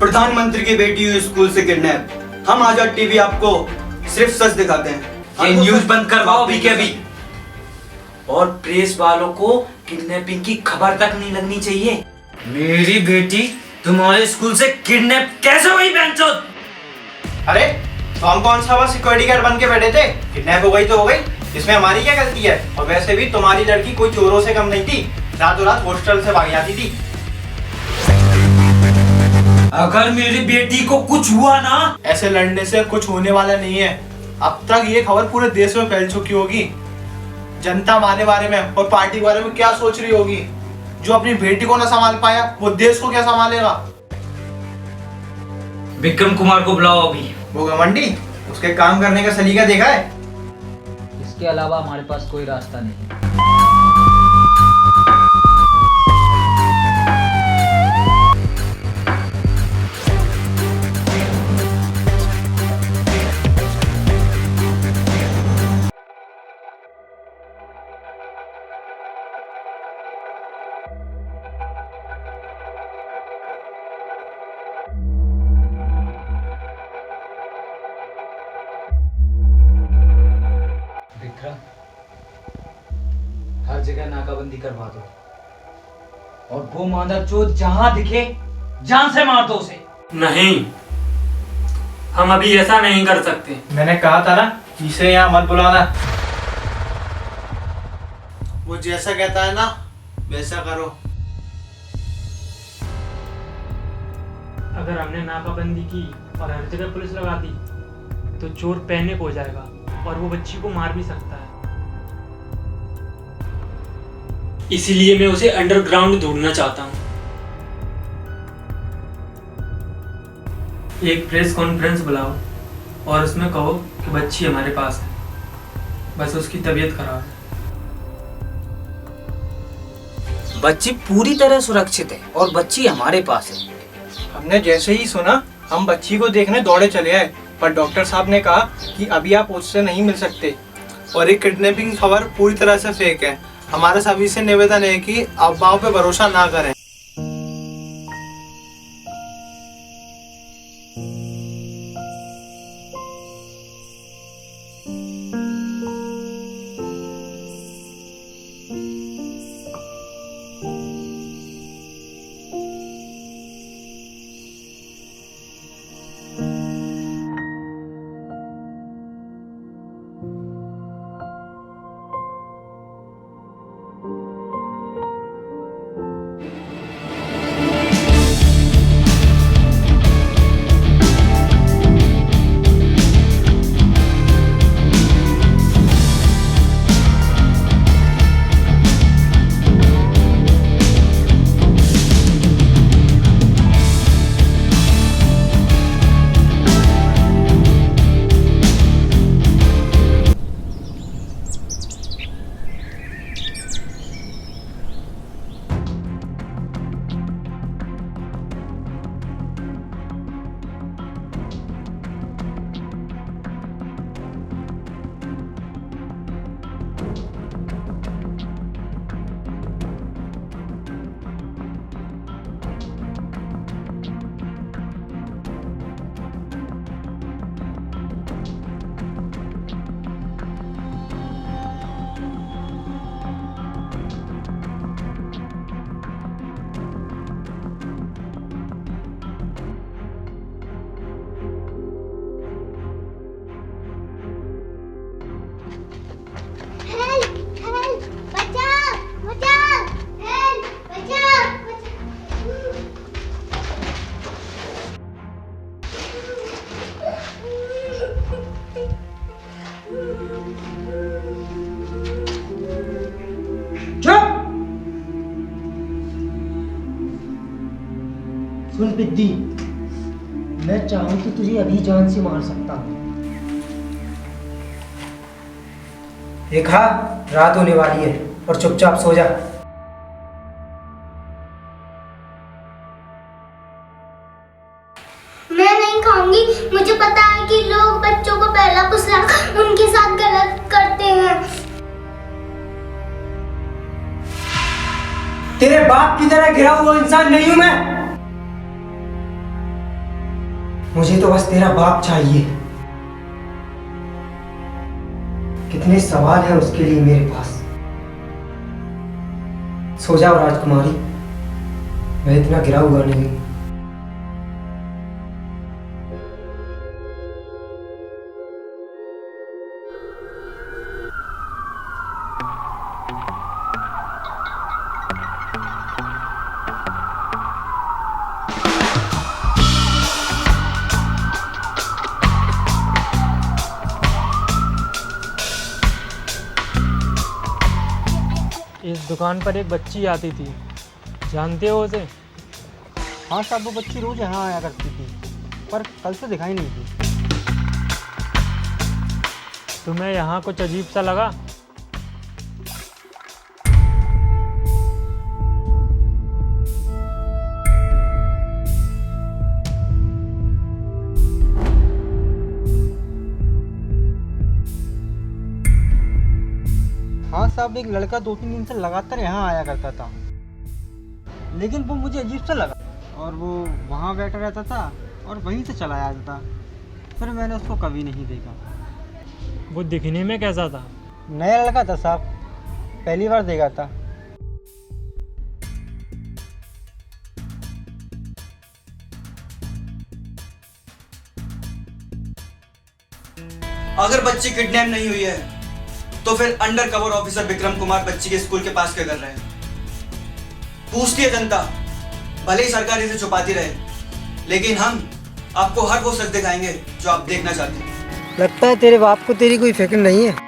प्रधानमंत्री की बेटी हुई स्कूल से किडनैप। हम आजाद टीवी आपको सिर्फ सच दिखाते हैं। ये न्यूज़ बंद करवाओ अभी के अभी। और प्रेस वालों को किडनैपिंग की खबर तक नहीं लगनी चाहिए। मेरी बेटी तुम्हारे स्कूल से किडनैप कैसे हुई बेंचोद? अरे तो हम कौन सा सिक्योरिटी गार्ड बन के बैठे थे? किडनैप हो गई तो हो गई, इसमें हमारी क्या गलती है? और वैसे भी तुम्हारी लड़की कोई चोरों से कम नहीं थी, रातों रात हॉस्टल से भाग जाती थी। अगर मेरी बेटी को कुछ हुआ ना, ऐसे लड़ने से कुछ होने वाला नहीं है। अब तक ये खबर पूरे देश में फैल चुकी होगी। जनता हमारे बारे में और पार्टी के बारे में क्या सोच रही होगी? जो अपनी बेटी को ना संभाल पाया वो देश को क्या संभालेगा? विक्रम कुमार को बुलाओ अभी। वो घमंडी, उसके काम करने का सलीका देखा है? इसके अलावा हमारे पास कोई रास्ता नहीं। हर जगह नाकाबंदी करवा दो और वो मादरचोद जहां दिखे जान से मार दो उसे। नहीं, हम अभी ऐसा नहीं कर सकते। मैंने कहा था ना, इसे यहाँ मत बुलाना। वो जैसा कहता है ना वैसा करो। अगर हमने नाकाबंदी की और हर जगह पुलिस लगा दी तो चोर पैनिक हो जाएगा और वो बच्ची को मार भी सकता है। इसीलिए मैं उसे अंडरग्राउंड ढूंढना चाहता हूँ। एक प्रेस कॉन्फ्रेंस बुलाओ और उसमें कहो कि बच्ची हमारे पास है, बस उसकी तबीयत खराब है। बच्ची पूरी तरह सुरक्षित है और बच्ची हमारे पास है। हमने जैसे ही सुना हम बच्ची को देखने दौड़े चले आए, पर डॉक्टर साहब ने कहा कि अभी आप उससे नहीं मिल सकते और ये किडनैपिंग खबर पूरी तरह से फेक है। हमारा सभी से निवेदन है कि अफवाहों पे भरोसा ना करें। सुन पिद्दी, मैं चाहूं तो तुझे अभी जान से मार सकता हूं। देखा, रात होने वाली है और चुपचाप सो जा। मैं नहीं खाऊंगी। मुझे पता है कि लोग बच्चों को पहला फुसला उनके साथ गलत करते हैं। तेरे बाप की तरह गिरा हुआ इंसान नहीं हूं मैं। मुझे तो बस तेरा बाप चाहिए। कितने सवाल हैं उसके लिए मेरे पास। सो जाओ राजकुमारी, मैं इतना गिरा हुआ नहीं हूं। इस दुकान पर एक बच्ची आती थी, जानते हो उसे? हाँ साहब, वो बच्ची रोज यहाँ आया करती थी, पर कल से दिखाई नहीं दी। तुम्हें यहाँ कुछ अजीब सा लगा? हाँ साहब, एक लड़का 2-3 दिन से लगातार यहाँ आया करता था, लेकिन वो मुझे अजीब सा लगा और वो वहाँ बैठा रहता था और वहीं से चला जाता था। फिर मैंने उसको कभी नहीं देखा। वो दिखने में कैसा था? नया लड़का था साहब, पहली बार देखा था। अगर बच्ची किडनैप नहीं हुई है तो फिर under cover officer Vikram Kumar बच्ची के स्कूल के पास क्या कर रहे हैं? पूछती है जनता, भले ही सरकार इसे छुपाती रहे, लेकिन हम आपको हर वो सच दिखाएंगे जो आप देखना चाहते हैं। लगता है तेरे बाप को तेरी कोई फिक्र नहीं है।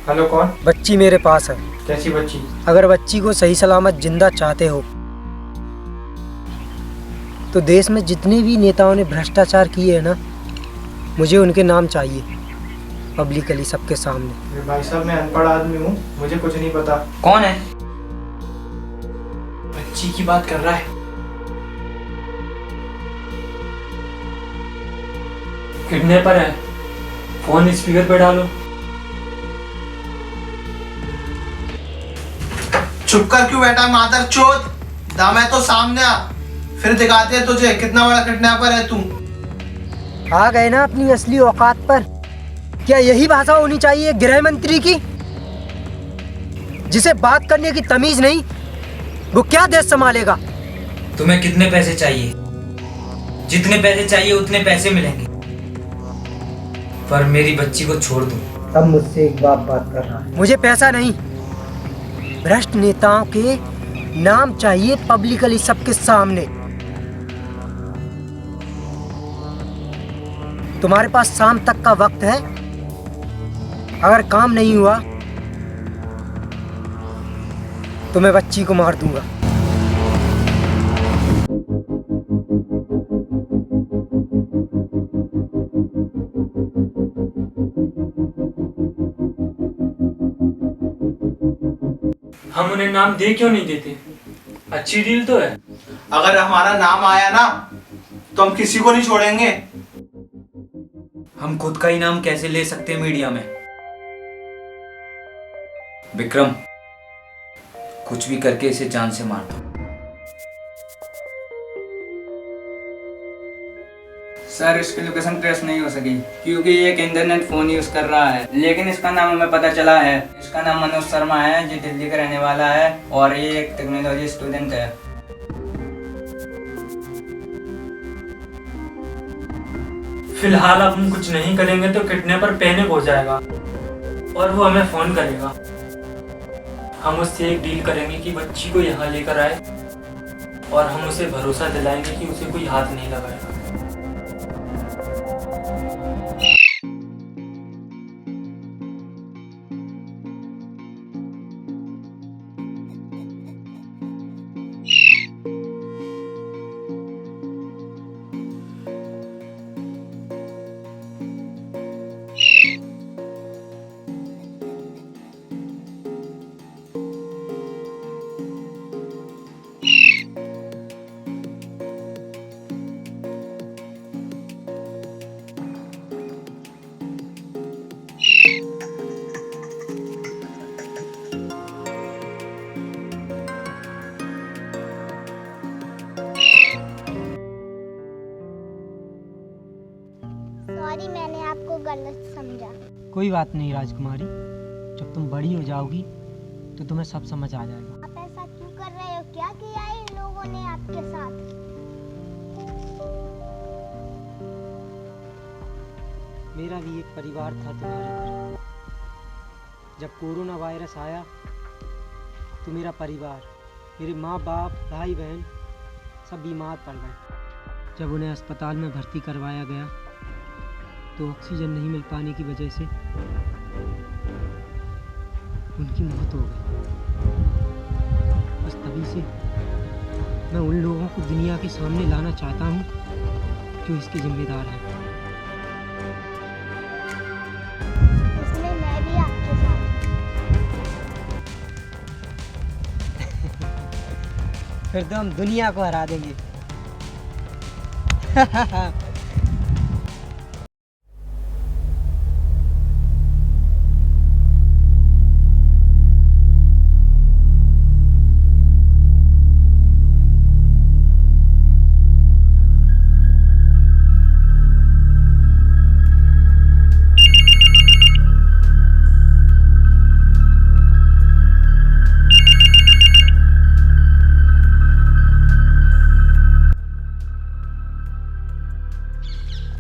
हेलो, कौन? बच्ची मेरे पास है। कैसी बच्ची? अगर बच्ची को सही सलामत जिंदा चाहते हो तो देश में जितने भी नेताओं ने भ्रष्टाचार किए हैं ना, मुझे उनके नाम चाहिए पब्लिकली सबके सामने। भाई साहब, मैं अनपढ़ आदमी हूँ, मुझे कुछ नहीं पता। कौन है? बच्ची की बात कर रहा है। किडनैपर है, फोन स्पीकर पे डालो। चुप कर क्यों बैठा मादर चोद? दाम है तो सामने आ, फिर दिखाते हैं तुझे कितना बड़ा किडनैपर है तू। आ गए ना अपनी असली औकात पर। क्या यही भाषा होनी चाहिए गृह मंत्री की? जिसे बात करने की तमीज नहीं, वो क्या देश संभालेगा? तुम्हें कितने पैसे चाहिए? जितने पैसे चाहिए उतने पैसे मिलेंगे, पर मेरी बच्ची को छोड़ दो। अब मुझसे एक बात कर रहा है। मुझे पैसा नहीं, भ्रष्ट नेताओं के नाम चाहिए पब्लिकली सबके सामने। तुम्हारे पास शाम तक का वक्त है। अगर काम नहीं हुआ तो मैं बच्ची को मार दूंगा। हम उन्हें नाम दे क्यों नहीं देते? अच्छी डील तो है। अगर हमारा नाम आया ना तो हम किसी को नहीं छोड़ेंगे। हम खुद का ही नाम कैसे ले सकते हैं मीडिया में? विक्रम, कुछ भी करके इसे जान से मार दो। सर, इसकी लोकेशन ट्रेस नहीं हो सकी क्योंकि ये एक इंटरनेट फोन यूज कर रहा है, लेकिन इसका नाम हमें पता चला है। इसका नाम मनोज शर्मा है, जो दिल्ली का रहने वाला है और ये एक टेक्नोलॉजी स्टूडेंट है। फिलहाल अब हम कुछ नहीं करेंगे तो किडनैपर पैनिक हो जाएगा और वो हमें फोन करेगा। हम उससे एक डील करेंगे कि बच्ची को यहाँ लेकर आए और हम उसे भरोसा दिलाएंगे कि उसे कोई हाथ नहीं लगाएगा। सॉरी, मैंने आपको गलत समझा। कोई बात नहीं राजकुमारी, जब तुम बड़ी हो जाओगी तो तुम्हें सब समझ आ जाएगा। आप ऐसा क्यों कर रहे हो? क्या किया है इन लोगों ने आपके साथ? मेरा भी एक परिवार था तुम्हारी तरह। जब कोरोना वायरस आया तो मेरा परिवार, मेरे माँ बाप, भाई बहन सब बीमार पड़ गए। जब उन्हें अस्पताल में भर्ती करवाया गया तो ऑक्सीजन नहीं मिल पाने की वजह से उनकी मौत हो गई। बस तभी से मैं उन लोगों को दुनिया के सामने लाना चाहता हूँ जो इसके जिम्मेदार हैं। इसमें मैं भी आपके साथ हूँ। फिर तो हम दुनिया को हरा देंगे।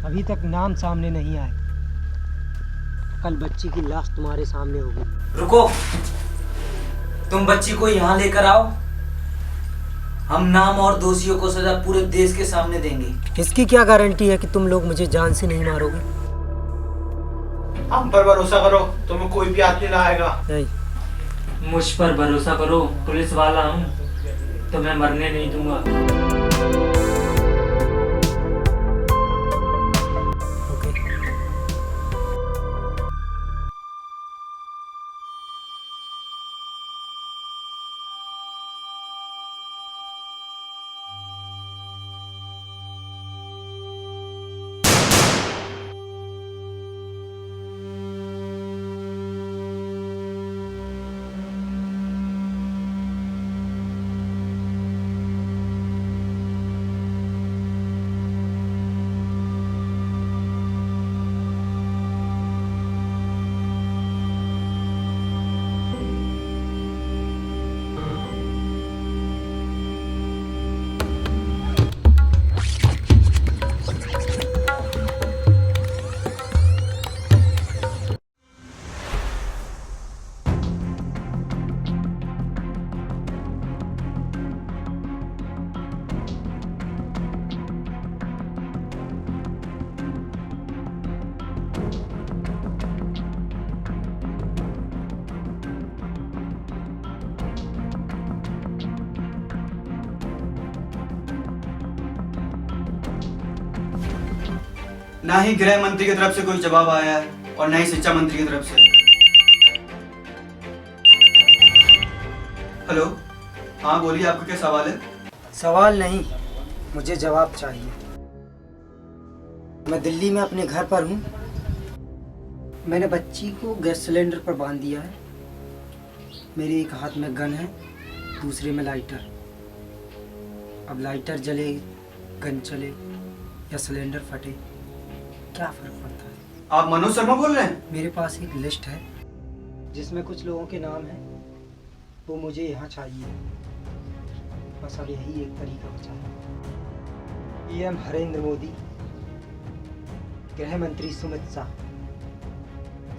अभी तक नाम सामने नहीं आए। कल बच्ची की लाश तुम्हारे सामने होगी। रुको, तुम बच्ची को यहाँ लेकर आओ। हम नाम और दोषियों को सजा पूरे देश के सामने देंगे। इसकी क्या गारंटी है कि तुम लोग मुझे जान से नहीं मारोगे? हम पर भरोसा करो, तुम्हें कोई भी हाथ नहीं लगाएगा। नहीं, मुझ पर भरोसा करो, पुलिस वाला हूँ, तुम्हें मरने नहीं दूंगा। ना ही गृह मंत्री की तरफ से कोई जवाब आया है और ना ही शिक्षा मंत्री की तरफ से। हेलो, हाँ बोलिए, आपका क्या सवाल है? सवाल नहीं, मुझे जवाब चाहिए। मैं दिल्ली में अपने घर पर हूँ। मैंने बच्ची को गैस सिलेंडर पर बांध दिया है। मेरे एक हाथ में गन है, दूसरे में लाइटर। अब लाइटर जले, गन चले या सिलेंडर फटे, क्या फर्क पड़ता है? आप मनोज शर्मा बोल रहे हैं? मेरे पास एक लिस्ट है जिसमें कुछ लोगों के नाम हैं, वो मुझे यहाँ चाहिए। बस अब यही एक तरीका बचा है। पीएम नरेंद्र मोदी, गृह मंत्री सुमित शाह,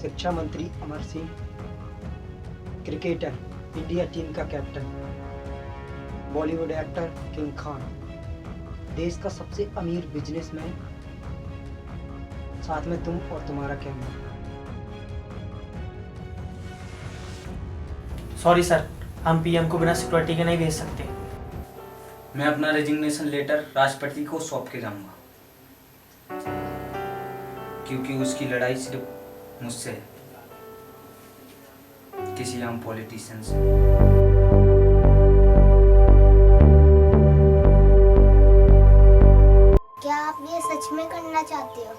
शिक्षा मंत्री Amar Singh, cricketer India team का captain, Bollywood actor king Khan, देश का सबसे अमीर बिजनेसमैन, साथ में तुम और तुम्हारा कैमरा। सॉरी सर, हम पीएम को बिना सिक्योरिटी के नहीं भेज सकते। मैं अपना रेजिग्नेशन लेटर राष्ट्रपति को सौंप के जाऊंगा, क्योंकि उसकी लड़ाई सिर्फ मुझसे है, किसी आम पॉलिटिशियन से। क्या आप ये सच में करना चाहते हो?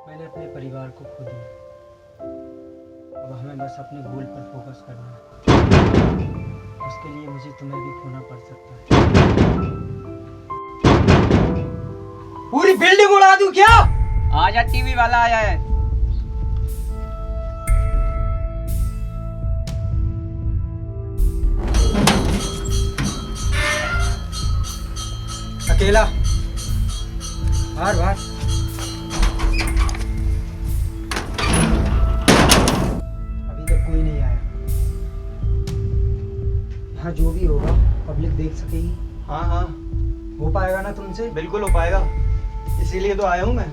मैंने अपने परिवार को खो दिया। अब हमें बस अपने गोल पर फोकस करना है। उसके लिए मुझे तुम्हें भी खोना पड़ सकता है। पूरी बिल्डिंग उड़ा दूं क्या? आजा, टीवी वाला आया है। अकेला बाहर बाहर। अभी तक कोई नहीं आया। यहाँ जो भी होगा पब्लिक देख सकेगी। हाँ हाँ, हो पाएगा ना तुमसे? बिल्कुल हो पाएगा, इसीलिए तो आया हूँ मैं।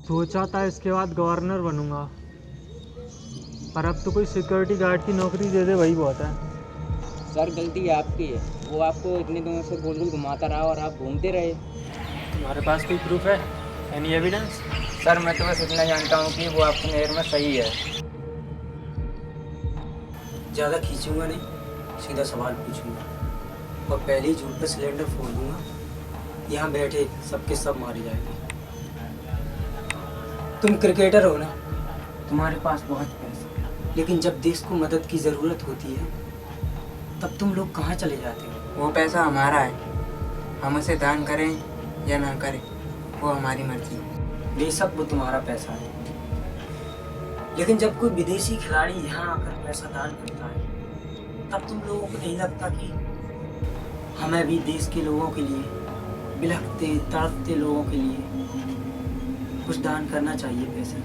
सोचा था इसके बाद गवर्नर बनूंगा, पर अब तो कोई सिक्योरिटी गार्ड की नौकरी दे दे वही बहुत है। सर, गलती आपकी है। वो आपको इतने दिनों से गोल गोल घुमाता रहा और आप घूमते रहे। तुम्हारे पास कोई प्रूफ है? Any evidence? सर, मैं तो बस इतना जानता हूँ कि वो आपकी नज़र में सही है। ज़्यादा खींचूंगा नहीं, सीधा सवाल पूछूंगा और पहले ही झूठ पे सिलेंडर फोड़ दूंगा। यहाँ बैठे सबके सब मारे जाएंगे। तुम क्रिकेटर हो ना, तुम्हारे पास बहुत पैसा है, लेकिन जब देश को मदद की ज़रूरत होती है तब तुम लोग कहाँ चले जाते हो? वो पैसा हमारा है, हम उसे दान करें या ना करें वो हमारी मर्जी है। बेशक वो तुम्हारा पैसा है, लेकिन जब कोई विदेशी खिलाड़ी यहाँ आकर पैसा दान करता है तब तुम लोगों को नहीं लगता कि हमें भी देश के लोगों के लिए, बिलखते तड़पते लोगों के लिए कुछ दान करना चाहिए? पैसे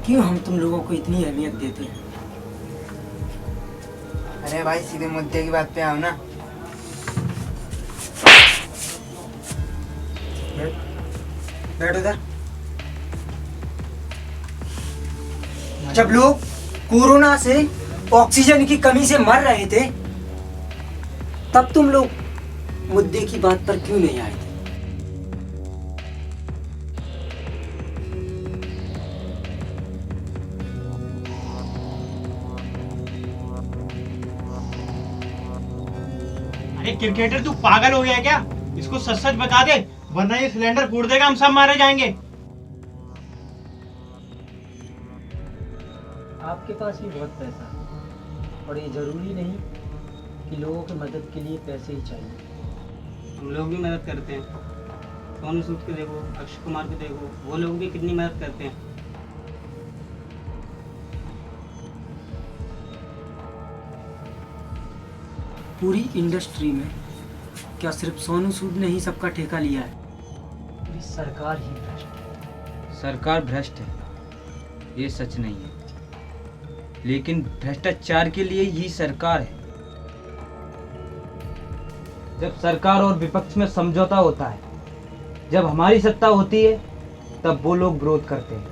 क्यों हम तुम लोगों को इतनी अहमियत देते हैं? अरे भाई, सीधे मुद्दे की बात पे आओ ना। बैठ उधर। जब लोग कोरोना से, ऑक्सीजन की कमी से मर रहे थे, तब तुम लोग मुद्दे की बात पर क्यों नहीं आए थे? अरे क्रिकेटर, तू पागल हो गया क्या? इसको सच सच बता दे, वरना ये सिलेंडर फोड़ देगा, हम सब मारे जाएंगे। आपके पास भी बहुत पैसा है और ये जरूरी नहीं कि लोगों की मदद के लिए पैसे ही चाहिए। हम लोग भी मदद करते हैं। सोनू सूद को देखो, अक्षय कुमार को देखो, वो लोग भी कितनी मदद करते हैं। पूरी इंडस्ट्री में क्या सिर्फ सोनू सूद ने ही सबका ठेका लिया है? पूरी सरकार ही भ्रष्ट है। सरकार भ्रष्ट है, ये सच नहीं है, लेकिन भ्रष्टाचार के लिए ही सरकार है। जब सरकार और विपक्ष में समझौता होता है, जब हमारी सत्ता होती है, तब वो लोग विरोध करते हैं।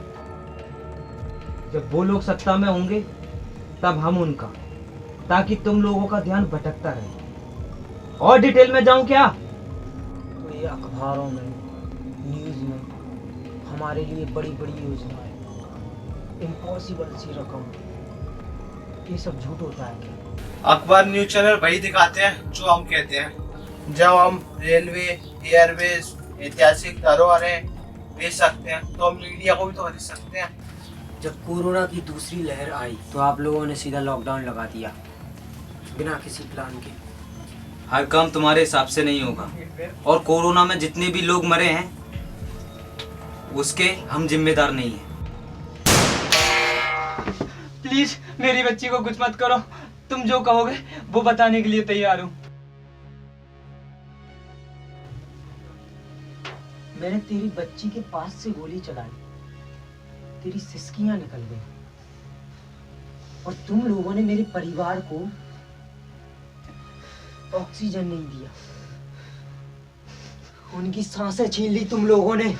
जब वो लोग सत्ता में होंगे तब हम उनका, ताकि तुम लोगों का ध्यान भटकता रहे। और डिटेल में जाऊं क्या? तो ये अखबारों में, न्यूज़ में हमारे लिए बड़ी बड़ी योजनाएं, इम्पॉसिबल सी रकम, ये सब झूठ होता है क्या? अखबार न्यूज चैनल वही दिखाते हैं जो हम कहते हैं। जब हम रेलवे, एयरवेज, ऐतिहासिक धरोहरें बेच सकते हैं तो हम मीडिया को भी तो खरीद सकते हैं। जब कोरोना की दूसरी लहर आई तो आप लोगों ने सीधा लॉकडाउन लगा दिया, बिना किसी प्लान के। हर काम तुम्हारे हिसाब से नहीं होगा, और कोरोना में जितने भी लोग मरे हैं उसके हम जिम्मेदार नहीं हैं। प्लीज मेरी बच्ची को कुछ मत करो, तुम जो कहोगे वो बताने के लिए तैयार हूँ। मैंने तेरी बच्ची के पास से गोली चलाई, तेरी सिसकियां निकल गई, और तुम लोगों ने मेरे परिवार को ऑक्सीजन नहीं दिया। उनकी सांसें छीन ली तुम लोगों ने।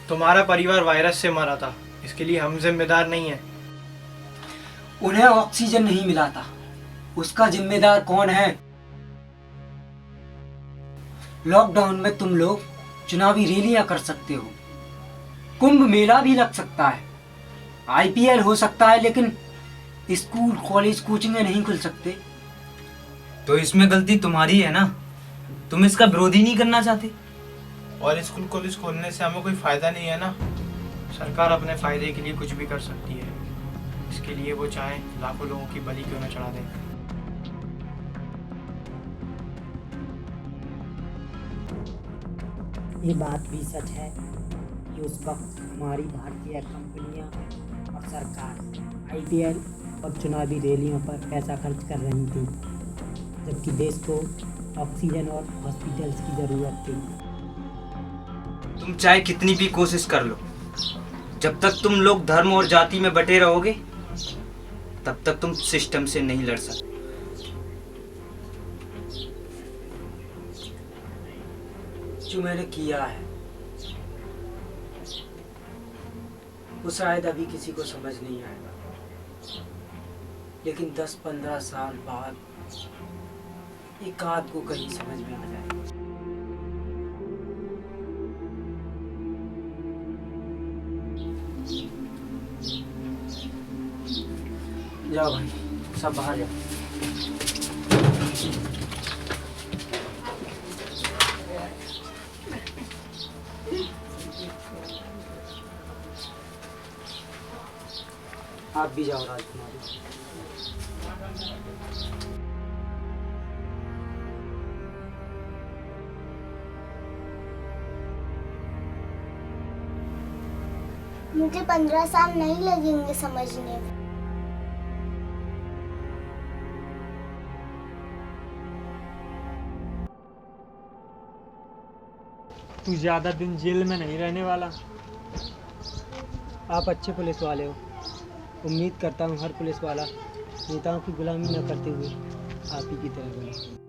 तुम्हारा परिवार वायरस से मरा था, इसके लिए हम जिम्मेदार नहीं है। उन्हें ऑक्सीजन नहीं मिला था, उसका जिम्मेदार कौन है? लॉकडाउन में तुम लोग चुनावी रैलियां कर सकते हो, कुंभ मेला भी लग सकता है, आईपीएल हो सकता है, लेकिन स्कूल कॉलेज कोचिंगें नहीं खुल सकते। तो इसमें गलती तुम्हारी है ना, तुम इसका विरोध ही नहीं करना चाहते। और स्कूल कॉलेज खोलने से हमें कोई फायदा नहीं है ना। सरकार अपने फायदे के लिए कुछ भी कर सकती है, इसके लिए वो चाहे लाखों लोगों की बलि क्यों न चढ़ा दें। ये बात भी सच है कि उस वक्त हमारी भारतीय कंपनियां और सरकार आईपीएल और चुनावी रैलियों पर पैसा खर्च कर रही थी, जबकि देश को ऑक्सीजन और हॉस्पिटल्स की ज़रूरत थी। तुम चाहे कितनी भी कोशिश कर लो, जब तक तुम लोग धर्म और जाति में बटे रहोगे तब तक तुम सिस्टम से नहीं लड़ सकते। जो मैंने किया है वो शायद अभी किसी को समझ नहीं आएगा, लेकिन 10-15 साल बाद एक आध को कहीं समझ में आ जाएगा। जाओ भाई, सब बाहर जाओ। आप भी जाओ राजकुमारी। मुझे 15 साल नहीं लगेंगे समझने में। तू ज़्यादा दिन जेल में नहीं रहने वाला। आप अच्छे पुलिस वाले हो, उम्मीद करता हूँ हर पुलिस वाला नेताओं की गुलामी न करते हुए आप ही की तरह बने।